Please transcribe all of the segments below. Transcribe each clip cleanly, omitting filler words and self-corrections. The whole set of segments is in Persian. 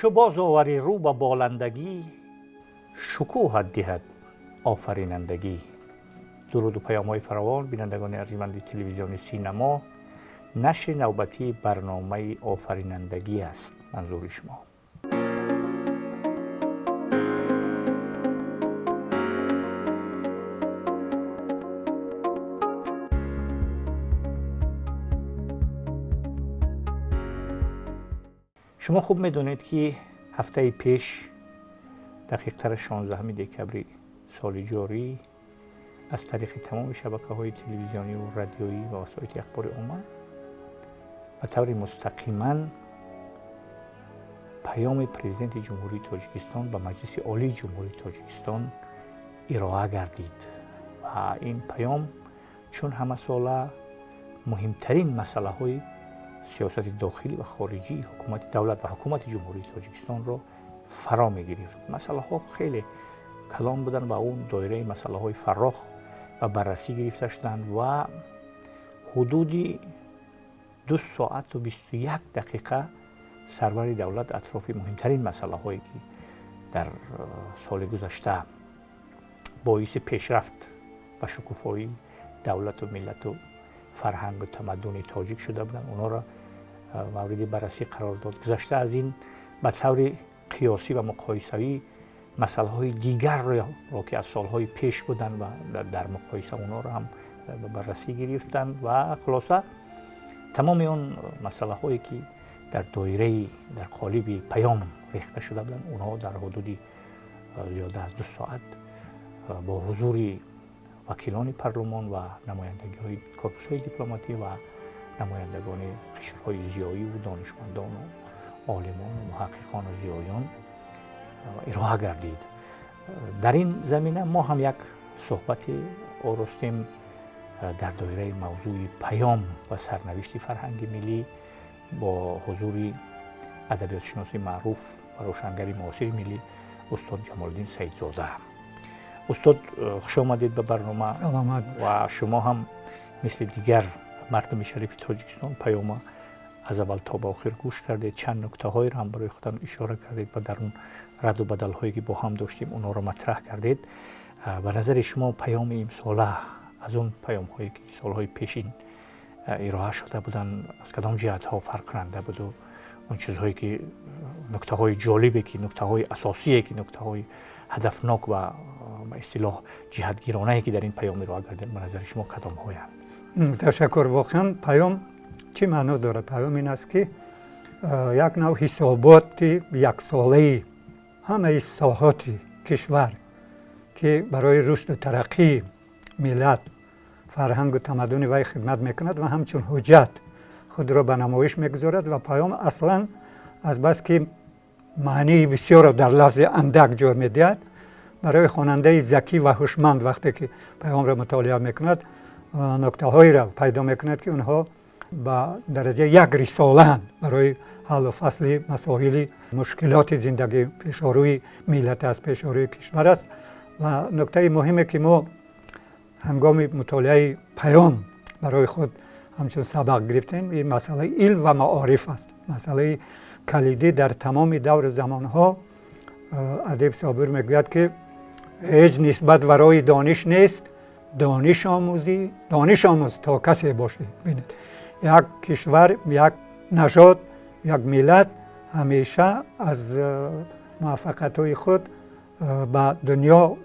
چو باز آوری رو به بالندگی، شکوهت دهد آفرینندگی. درود و پیام‌های فراوان بینندگان ارجمند تلویزیون سینما. نشر نوبتی برنامه آفرینندگی است منظور شما. شما خوب میدونید که هفته پیش دقیق‌تر 16 دکبر سال جاری از طریق تمام شبکه‌های تلویزیونی و رادیویی و وسایل اخبار عمومی به طور مستقیما پیام پرزیدنت جمهوری تاجیکستان به مجلس عالی جمهوری تاجیکستان ارائه گردید و این پیام چون همه ساله مهمترین مسئله های سیاست داخلی و خارجی حکومت دولت و حکومت جمهوری تاجیکستان را فرا می گرفت. مسئله ها خیلی کلان بودن و اون دایره مسئله های فراخ و بررسی گرفته شدند و حدودی 2 ساعت و 21 دقیقه سرور دولت اطراف مهمترین مسئله هایی که در سال گذشته باعث پیشرفت و شکوفایی دولت و ملت و فرهنگ و تمدن تاجیک شده بودند اونا را مورد بررسی قرار داد. گذشته از این به طور قیاسی و مقایسوی مسئله های دیگر را که از سالهای پیش بودند و در مقایسه اونا را هم بررسی گرفتند و خلاصه تمام اون مسئله هایی که در دایره در قالب پیام ریخته شده بودند اونها در حدود زیاده از 2 ساعت با حضور وکیلان پارلمان و نمایندگی های کورپوس های دیپلماتی و نمایندگان قشرهای زیایی و دانشمندان و عالمان و محققان و زیایان ارائه گردید. در این زمینه ما هم یک صحبت آراستیم در دایره موضوع پیام و سرنوشت فرهنگ ملی با حضور ادبیات شناس معروف و روشنگر معاصر ملی استاد جمال الدین سیدزاده. استاد خوش آمدید به برنامه. سلامت. و شما هم مثل دیگر مردم شریف تاجیکستان پیام از اول تا به آخر گوش کردید، چند نکته هایی را هم برای خودتان اشاره کردید و در اون رد و بدل هایی که با هم داشتیم اونا را مطرح کردید. به نظر شما پیام این ساله از اون پیام هایی که سالهای پیشین ارائه شده بودن از کدام جهت ها فرق کننده بود و اون چیزهایی که نکته های جالبی که نکته های اساسی که نکته های هدفناک و به اصطلاح جهتگیرانه که در این پیام ارائه گردید به نظر شما کدام هایی؟ تشکر. واقعا پیام چی معنا داره؟ پیام این است که یک نوع حسابات یک ساله همه ساحات کشور که برای رشد و ترقی ملت فرهنگ و تمدن وی خدمت میکند و همچون حجت خود را به نمایش میگذارد و پیام اصلا از بس که معنی بسیار در لفظ اندک جا میدهد برای خواننده ذکی و هوشمند وقتی که پیام را مطالعه میکند نکته هایی را پیدا میکند که اونها به درجه یک رساله برای حل و فصل مسائل مشکلات زندگی پیشاروی ملت است، پیشاروی کشور است. و نکته مهمی که ما هنگام مطالعه پیام برای خود همچون سبق گرفتیم این مسئله علم و معارف است. مسئله کلیدی در تمام دور زمانها. ادیب صابر میگوید که هیچ نسبت ورای دانش نیست، دانش آموز تا کسی باشه. ببینید یک کشور، یک نژاد، یک ملت همیشه از موفقیت‌های خود به دنیا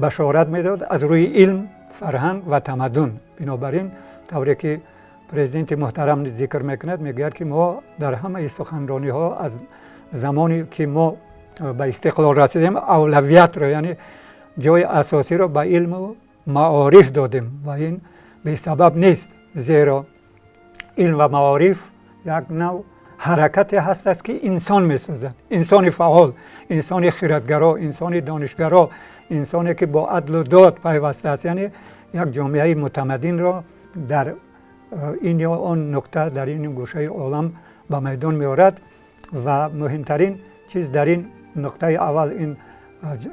بشارت میداد از روی علم، فرهنگ و تمدن. بنابراین طوری که پرزیدنت محترم ذکر میکند میگوید که ما در همه سخنرانی ها از زمانی که ما به استقلال رسیدیم اولویت را یعنی جای اساسی را به علم و معارف دادیم و این به سبب نیست، زیرا علم و معارف یک نوع حرکت هست است که انسان میسازد، انسان فعال، انسان خردگرا، انسان دانشگرا، انسانی که با عدل و داد پیوسته است. یعنی یک جامعه متمدن را در این یا آن نقطه در این گوشه عالم به میدان میآورد و مهمترین چیز در این نقطه اول این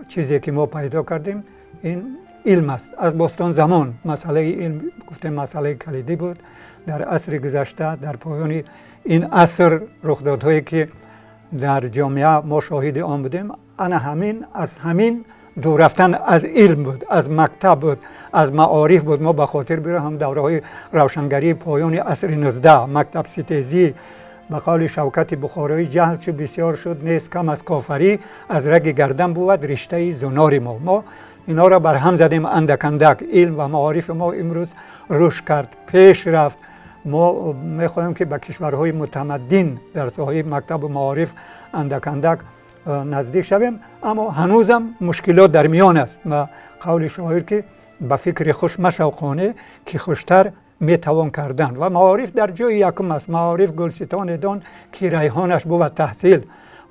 چیزی که ما پیدا کردیم این علم است. از باستان زمان مسئله علم گفتیم مسئله کلیدی بود. در عصر گذشته در پایان این عصر رخدادهایی که در جامعه ما شاهد آن بودیم، از همین دور رفتن از علم بود، از مکتب بود، از معارف بود. ما به خاطر بیارم هم دوره های روشنگری پایان عصر 19 مکتب ستیزی به قول شوکت بخارایی جهل چه بسیار شد نیست کم از کافری، از رگ گردن بود رشته زنار ما اینا را بر هم زدیم اندک اندک. علم و معارف ما امروز رشد کرد، پیش رفت. ما میخواهیم که به کشورهای متمدن در ساحه مکتب و معارف اندک اندک نزدیک شویم، اما هنوزم مشکلات در میان است. و قول شاعر که به فکر خوش مشوقانه که خوشتر میتوان کردن. و معارف در جای یکم است. معارف گلستان دان که ریحانش بود تحصیل،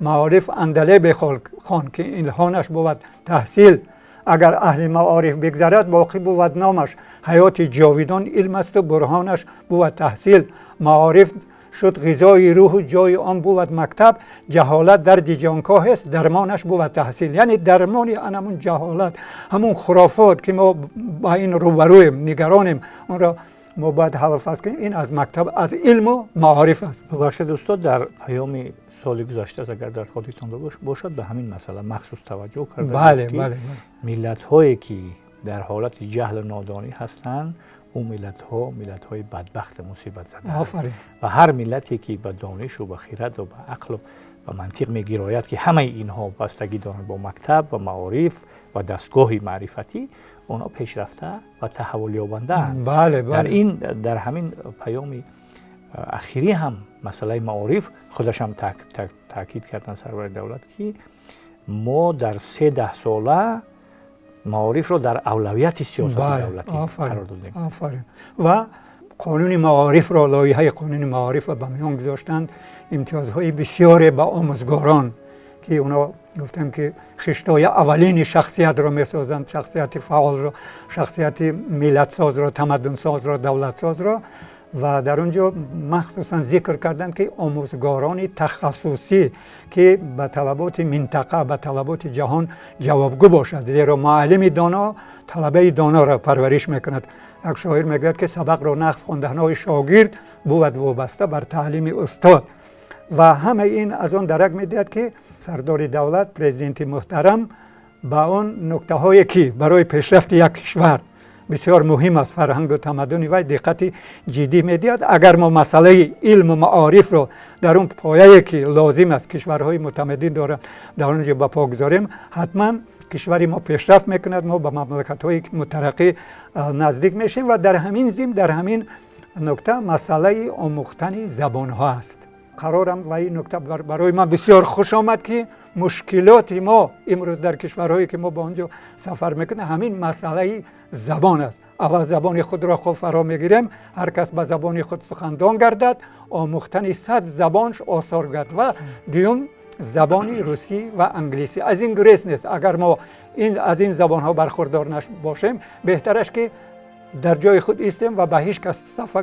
معارف اندله بخوان که الهانش بود تحصیل. اگر اهل معارف بگذرد باقی بود نامش، حیات جاویدان علم است و برهانش بود تحصیل. معارف شد غذای روح و جای آن بود مکتب، جهالت درد جانکاه است درمانش بود تحصیل. یعنی درمانی همون جهالت، همون خرافات که ما با این روبرویم نگرانیم، اون را ما باید حوافظ کنیم. این از مکتب، از علم و معارف است. ببخشید استاد، در پیام سال گذشته اگر در خاطرتان باشد به همین مسئله مخصوص توجه کردید. بله. ملت هایی که در حالت جهل و نادانی هستند اون ملت های بدبخت مصیبت زده. آفرین. و هر ملتی که به دانش و به خرد و به عقل و به منطق میگراید که همه اینها بستگی دارند با مکتب و معارف و دستگاه معرفتی، اونا پیشرفته و تحول یابنده اند. بله. در همین پیام اخیری هم مسئله معارف خودش هم تاکید کردن سرور دولت که ما در 3-10 ساله معارف رو در اولویت سیاست دولتی قرار دادیم. آفرین. و قانون معارف را، لایحه قانون معارف را به میان گذاشتند. امتیازهای بسیار به آموزگاران که اونا گفتم که خشتای اولین شخصیت را میسازند، شخصیت فعال را، شخصیت ملت ساز را، تمدن ساز را، دولت ساز را. و در اونجا مخصوصا ذکر کردن که آموزگاران تخصصی که به طلبات منطقه، به طلبات جهان جوابگو باشد، زیرا معلم دانا طلبه دانا را پرورش میکند. یک شاعر میگوید که سبق را نقص خواندنهای شاگرد بود وابسته بر تعلیم استاد. و همه این از آن درک میدهد که سردار دولت، پرزیدنت محترم، با آن نکته هایی که برای پیشرفت یک کشور بسیار مهم است، فرهنگ و تمدن وی دقت جدی میدهد. اگر ما مسئله علم و معارف رو در اون پایه‌ای که لازم است کشورهای متمدن دارند در اونجا به پا گذاریم، حتما کشور ما پیشرفت میکند، ما به مملکت‌های مترقی نزدیک میشیم. و در همین ضمن، در همین نکته مسئله آموختن زبان‌ها است. قرارم و این نکته برای من بسیار خوش آمد که مشکلات ما امروز در کشورهایی که ما با آنجا سفر میکنیم همین مسئله زبان است. اول زبان خود را خوب فرا میگیریم، هر کس به زبان خود سخندان گردد، آموختن 100 زبانش آثار گردد. و دیوم زبان روسی و انگلیسی. از این گریز نیست. اگر ما از این زبان ها برخوردار باشیم، بهترش که در جای خود ایستیم و به هیچ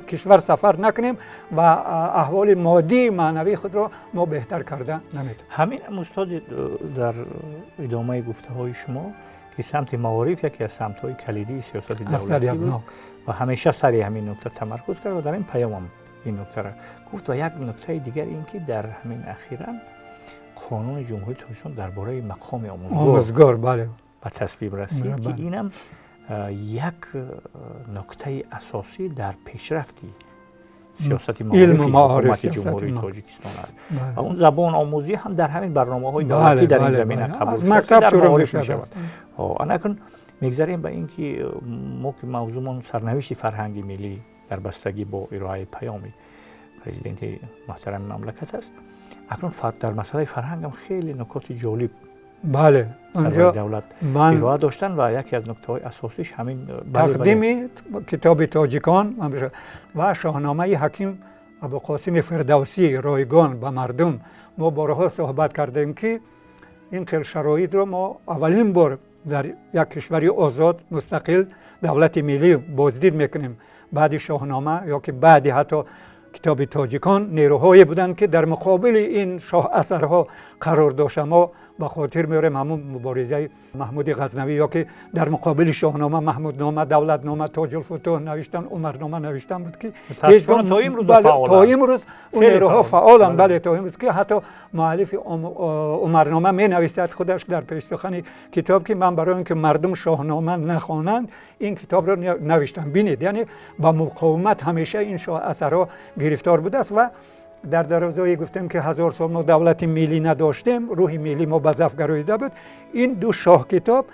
کشور سفر نکنیم و احوال مادی معنوی خود را ما بهتر کرده نمیتونیم. همین استاد در ادامه گفته های شما که سمت معارف یکی از سمت های کلیدی سیاست دولتی بود و همیشه سری همین نکته تمرکز کرد و در این پیام هم این نکته را گفت. و یک نکته دیگر این که در همین اخیراً قانون جمهوری تاجیکستان درباره مقام آموزگار بله به تصویب رسید که اینم یک نکته اساسی در پیشرفتی سیاست معارف جمهوری تاجیکستان است. و اون زبان آموزی هم در همین برنامه‌های دولتی در این زمینه قبول از مکتب شروع می‌شود. الان میگذاریم به اینکه ما که موضوعمون سرنوشت فرهنگی ملی در بستگی با ارائه پیام پرزیدنت محترم مملکت است. اکنون در مسئله فرهنگ هم خیلی نکات جالب بله اونجا دولت ارائه داشتن و یکی از نکته‌های اساسیش همین تقدیم کتاب تاجیکان و شاهنامه حکیم ابوالقاسم فردوسی رایگان به مردم. ما بارها صحبت کردیم که این خیلی شرایط رو ما اولین بار در یک کشوری آزاد مستقل دولت ملی بازدید میکنیم. بعد شاهنامه یا که بعد حتی کتاب تاجیکان نیروهایی بودند که در مقابل این شاه اثرها قرار داشت. ما با خاطر میاریم همون مبارزه محمود غزنوی یا که در مقابل شاهنامه محمودنامه دولتنامه تاج الفتوح نوشتن عمرنامه نوشتن بود که تا امروز تا امروز اون نیروها فعالن. بله تا امروز که حتی مؤلف عمرنامه می نویسد خودش در پیش سخن کتاب که من برای اینکه مردم شاهنامه نخوانند این کتاب را نوشتم. بینید یعنی با مقاومت همیشه این اثرها گرفتار بوده است و در درازایی گفتم که 1000 سال ما دولت ملی نداشتیم، روح ملی ما به ضعف گراییده بود. این دو شاه کتاب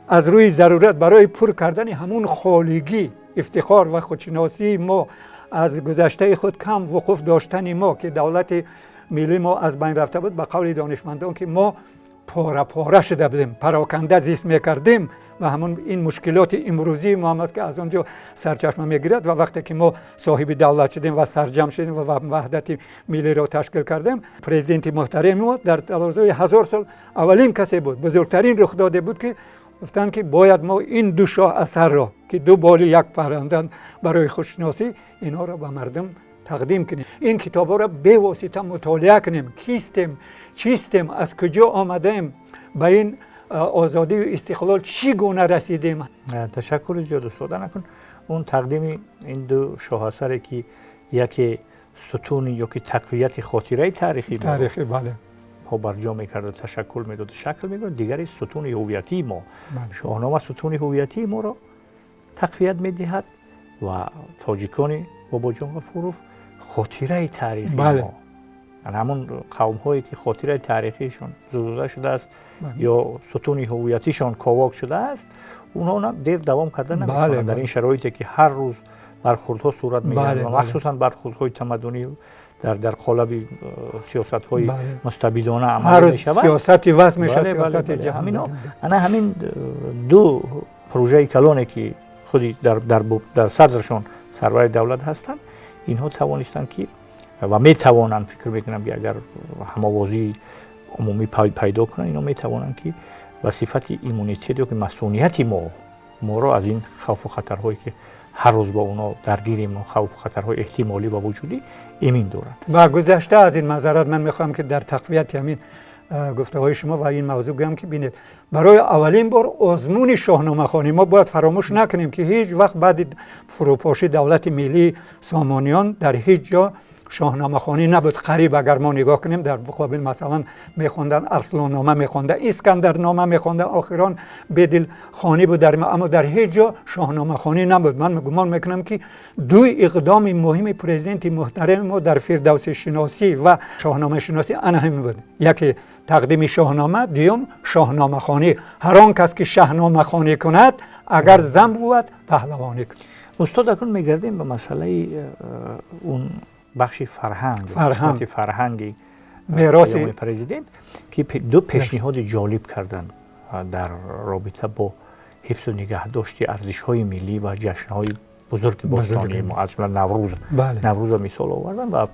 از روی ضرورت برای پر کردن همون خالگی، افتخار و خودشناسی ما از گذشته خود کم وقوف داشتن ما که دولت ملی ما از بین رفته بود، به قول دانشمندان که ما پاره پاره شده بودیم، پراکنده زیست میکردیم و همون این مشکلات امروزی ما هم است که از آنجا سرچشمه میگیرد و وقتی که ما صاحب دولت شدیم و سرجم شدیم و وحدت ملی را تشکیل کردیم، پرزیدنت محترم ما در درازای 1000 سال اولین کسی بود، بزرگترین رخ داده بود که گفتن که باید ما این دو شاه اثر را که دو بال یک پرندند برای خودشناسی اینا را به مردم تقدیم کنیم. این کتابا را به واسطه مطالعه کنیم، کیستیم، چیستیم، از کجا آمدیم، به این آزادی و استقلال چی گونه رسیدیم. تشکر زیاد استاد نکن. اون تقدیم این دو شاه اثری که یکی ستون یا که تقویت خاطره تاریخی بله ها برجا میکرد، تشکل میداد، شکل میداد. دیگری ستون هویتی ما، شاهنامه ستون هویتی ما را تقویت میدهد و تاجیکان بابا جان غفورов خاطره تاریخی ما، همون قوم هایی که خاطره تاریخیشون زدوده شده است یا ستون هویتیشان کاواک شده است، اونها دیر دوام کردن نمیتونن در این شرایطی که هر روز برخوردها صورت میگیرد و مخصوصا برخوردهای تمدنی در قالب سیاست‌های مستبدانه عمل می‌شود. سیاستی وضع میشه، سیاست جهانی. همین دو پروژه کلانی که خودی در صدرشون سرور دولت هستند، اینها توانستند که و میتوانند، فکر میکنم که اگر هماوازی عمومی پیدا کنند، اینا میتوانند که به صفت ایمونیتی یا که مسئولیت ما را از این خوف و خطرهایی که هر روز با اونا درگیریم، خوف و خطرهای احتمالی و وجودی ایمن دارند. و گذشته از این معذرت من میخوام که در تقویت همین گفته‌های شما و این موضوع بگم که ببینید برای اولین بار آزمون شاهنامه خوانی ما باید فراموش نکنیم که هیچ وقت بعد فروپاشی دولت ملی سامانیان در هیچ جا شاهنامه خوانی نبود. قریب اگر ما نگاه کنیم در مقابل مثلا میخوندن ارسلان نامه، میخوندن اسکندر نامه، میخوندن آخران بدل خوانی بود، اما در هیچ جا شاهنامه خوانی نبود. من گمان میکنم که دو اقدام مهم پرزیدنت محترم ما در فردوسی شناسی و شاهنامه شناسی اهم بود. یکی تقدیم شاهنامه، دوم شاهنامه خوانی. هر آن کس که شاهنامه خوانی کند اگر زن بود پهلوانی کند. استاد اکنون میگردیم به مسئله اون بخش فرهنگی میراث پرزیدنت که دو پیشنهاد جالب کردن در رابطه با حفظ و نگهداشت ارزش‌های ملی و جشن‌های بزرگ باستانی ما، از جمله نوروز را مثال آوردن و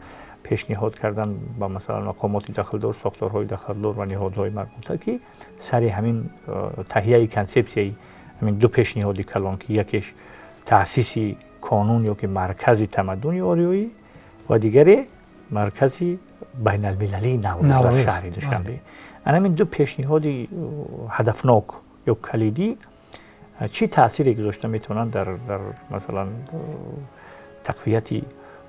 پیشنهاد کردن با مثلا مقامات دخلدار، ساختارهای دخلدار و نهادهای مربوطه که سر همین تهیه کنسپسیای همین دو پیشنهاد کلان که یکیش تأسیس کانون یا که مرکز تمدن آریایی و دیگری مرکزی بین المللی نوروز در شهر دوشنبه. همین دو پیشنهاد هدفناک یا کلیدی چی تأثیری گذاشته میتونن در مثلا تقویت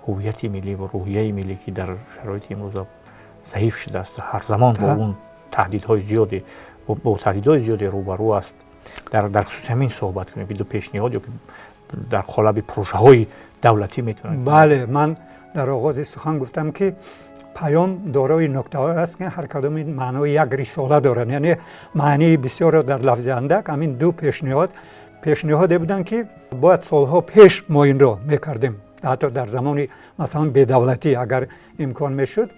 هویت ملی و روحیه ملی که در شرایط امروز ضعیف شده است، هر زمان با اون تهدیدهای زیاد روبرو است. در خصوص همین صحبت کنیم که دو پیشنهاد یا که در قالب پروژه‌های دولتی میتونن. بله، من در آغاز سخن گفتم که پیام دارای نکته‌های است که هر کدام این معنای یک رساله دارن، یعنی معنی بسیار در لفظ اندک. همین دو پیشنهاد بودن که باید سالها پیش ما این را میکردیم، حتی در زمان مثلا بی‌دولتی اگر امکان میشد،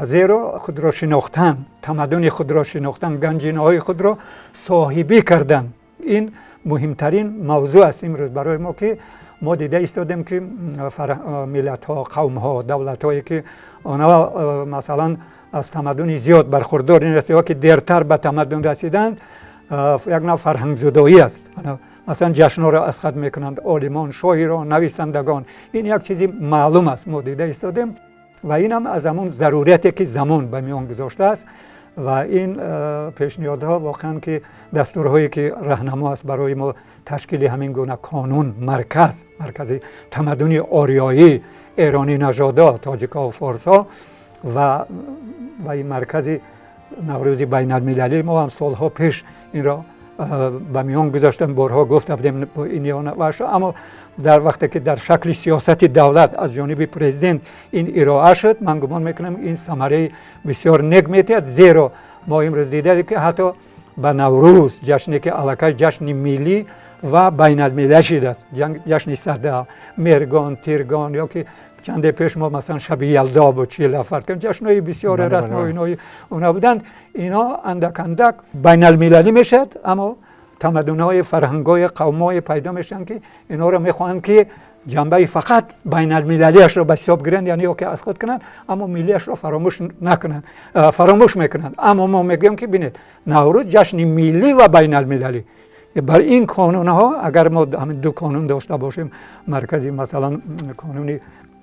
زیرا خود را شناختن، تمدن خود را شناختن، گنجینه‌های خود را صاحبی کردن، این مهمترین موضوع است امروز برای ما که ما دیده ایستادیم که ملت‌ها، قوم‌ها، دولت‌هایی که آنها مثلا از تمدن زیاد برخوردار نیستند که دیرتر به تمدن رسیدند، یک نوع فرهنگ زدایی است. مثلا جشن‌ها را اسقاط میکنند، عالمان، شاعران، نویسندگان، این یک چیزی معلوم است، ما دیده ایستادیم و این هم از همون ضرورتی که زمان به میان گذاشته است و این پیشنهادها واقعا که دستورهایی که راهنما است برای ما تشکیل همین گونه کانون مرکز تمدن آریایی ایرانی نژادا تاجیکا و فارسا و این مرکز نوروزی بین المللی ما هم سالها پیش این را به میان گذاشتم، بارها گفته بودیم این یا نباشه، اما در وقتی که در شکل سیاست دولت از جانب پرزیدنت این ارائه شد، من گمان میکنم این ثمره بسیار نیک میتید، زیرا ما امروز دیدیم که حتی به نوروز جشنی که علاقه جشن ملی و بین المللی شده است، جشن صدا، مرگان، تیرگان، یا که چند پیش ما مثلا شب یلدا بود 40 نفر که جشن‌های بسیار رسمی و اینا بودند، اینا اندک اندک بین المللی میشد، اما تمدن‌های فرهنگ‌های قوم‌های پیدا میشن که اینا رو میخوان که جنبه فقط بین المللیش رو به حساب گیرند، یعنی که از خود کنند اما ملیش رو فراموش نکنند، فراموش میکنند. اما ما میگیم که ببینید نوروز جشن ملی و بین المللی، بر این کانون ها اگر ما همین دو کانون داشته باشیم، مرکزی مثلا کانونی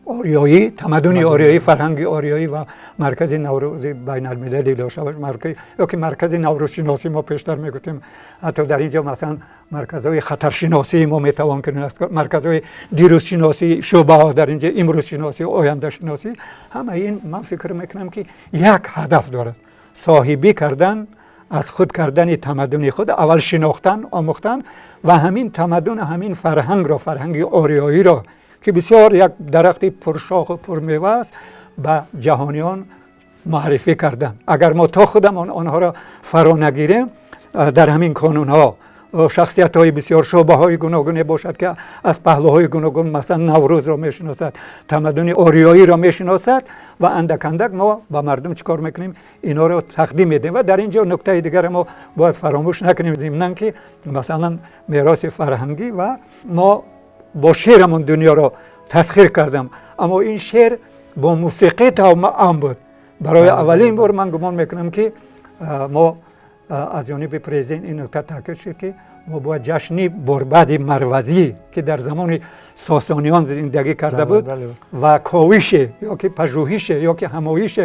آریایی، تمدن آریایی، فرهنگ آریایی و مرکز نوروزی بین المللی داشته باشیم، یا که مرکز نوروز شناسی ما پیشتر میگفتیم، حتی در اینجا مثلا مرکزهای خطر شناسی ما میتوان کنیم، مرکزهای دیروز شناسی، شعبه ها در اینجا امروز شناسی، آینده شناسی، همه این من فکر میکنم که یک هدف دارد، صاحبی کردن، از خود کردن تمدن خود، اول شناختن، آموختن و همین تمدن، همین فرهنگ را، فرهنگ آریایی را که بسیار یک درخت پرشاخ و پرمیوه است، به جهانیان معرفی کردن. اگر ما تا خودمان آنها را فرا نگیریم، در همین کانون ها شخصیت های بسیار شعبه های گوناگون باشد که از پهلوهای گوناگون مثلا نوروز را میشناسد، تمدن آریایی را میشناسد و اندک اندک ما با مردم چیکار میکنیم؟ اینا را تقدیم میدیم. و در اینجا نکته دیگر ما باید فراموش نکنیم، ضمن که مثلا میراث فرهنگی و ما با شعرمون دنیا را تسخیر کردم، اما این شعر با موسیقی توأم بود. برای اولین بار من گمان میکنم که ما از جانب پرزیدنت این نکته تاکید شد که ما باید جشنی بربد مروزی که در زمان ساسانیان زندگی کرده بود و کاوش یا که پژوهش یا که همایش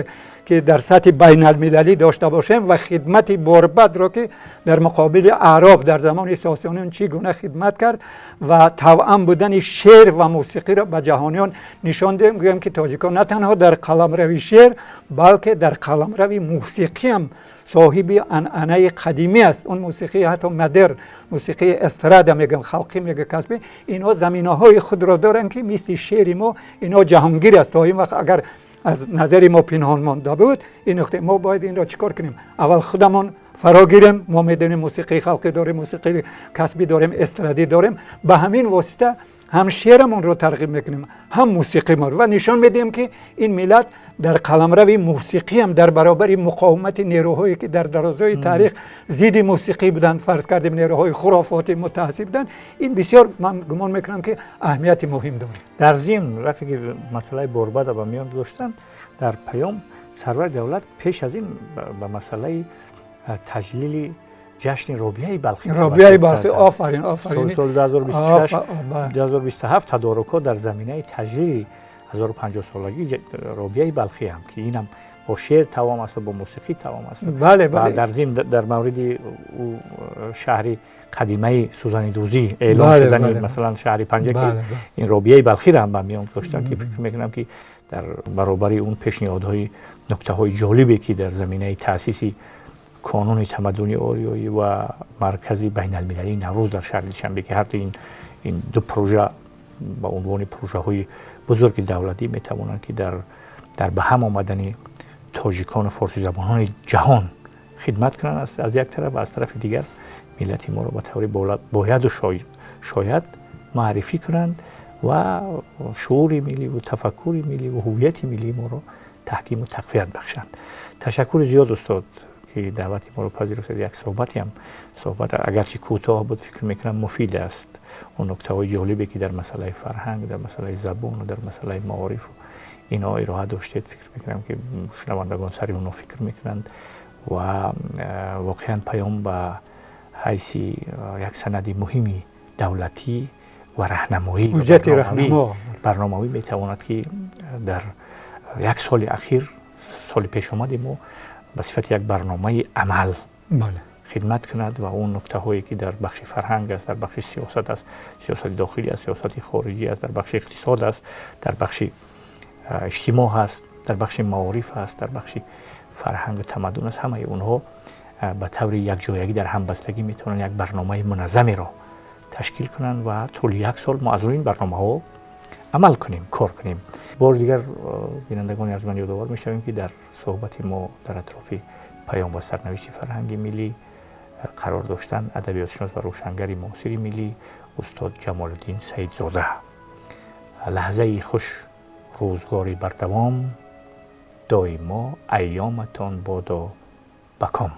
که در سطح بین المللی داشته باشیم و خدمت بربد را که در مقابل اعراب در زمان ساسانیان چگونه خدمت کرد و توأم بودن شعر و موسیقی را به جهانیان نشان دهیم. گویم که تاجیکان نه تنها در قلمرو شعر بلکه در قلمرو موسیقی هم صاحب عنعنه قدیمی است. اون موسیقی حتی مدرن، موسیقی استراد میگم، خلقی میگه، کسبی، اینا زمینه‌های خود را دارن که مثل شعر ما اینا جهانگیر است. تا این وقت اگر از نظر ما پنهان مانده بود این نقطه، ما باید این را چیکار کنیم؟ اول خودمون فراگیریم. ما میدونیم موسیقی خلقی داریم، موسیقی کسبی داریم، استرادی داریم، به همین واسطه هم شعرمون رو ترغیب میکنیم هم موسیقی ما رو و نشان میدیم که این ملت در قلمرو موسیقی هم در برابر مقاومت نیروهایی که در درازای تاریخ ضد موسیقی بودند، فرض کردیم نیروهای خرافاتی متعصب بودند، این بسیار من گمان میکنم که اهمیت مهم داره. در ضمن وقتی که مسئله بربد را به میان گذاشتند، در پیام سرور دولت پیش از این به مسئله تجلیل جشن رابیه بلخی، آفرین سال 2026 2027 تدارک‌ها در زمینه تجلیل 1050 سالگی رابیه بلخی هم که اینم با شعر توام است، با موسیقی توام است. بله. و در ضمن در مورد او شهری قدیمه سوزانی دوزی اعلام شدن مثلا شهری پنجه که این رابیه بلخی را هم به میان گذاشتن که فکر میکنم که در برابر اون پیشنهادهای نکته‌های جالبی که در زمینه تأسیس کانون تمدنی آریایی و مرکزی بین المللی نوروز در شهر دوشنبه که هر این دو پروژه با عنوان پروژه های بزرگ دولتی میتوانند که در به هم آمدن تاجیکان و فارسی زبانان جهان خدمت کنند از یک طرف و از طرف دیگر ملت ما را به طور باید و شاید معرفی کنند و شعور ملی و تفکر ملی و هویت ملی ما را تحکیم و تقویت بخشند. تشکر زیاد استاد که دعوت ما رو پذیرفتید. یک صحبت اگرچه کوتاه بود فکر میکنم مفید است. اون نکته‌های جالبی که در مسئله فرهنگ، در مسئله زبان و در مسئله معارف اینا ارائه داشتید فکر میکنم که شنوندگان سری اونو فکر میکنند و واقعا پیام به حیث یک سند مهمی دولتی و راهنمایی برنامه‌ای میتواند که در یک سال اخیر، سال پیش آمد ما به صفت یک برنامه عمل بله. خدمت کند و اون نکته هایی که در بخش فرهنگ است، در بخش سیاست است، سیاست داخلی است، سیاست خارجی است، در بخش اقتصاد است، در بخش اجتماع است، در بخش معارف است، در بخش فرهنگ و تمدن است، همه اونها به طور یک جایگی در همبستگی میتونن یک برنامه منظمی را تشکیل کنند و طول یک سال ما از این برنامه ها عمل کنیم، کار کنیم. بار دیگر بینندگان از من یادآور میشویم که در صحبت ما در اطراف پیام و سرنوشت فرهنگ ملی قرار داشتن ادبیات شناس و روشنگر معاصر ملی استاد جمال الدین سیدزاده. لحظه خوش، روزگاری بر دوام، دایما ایامتان بادا بکام.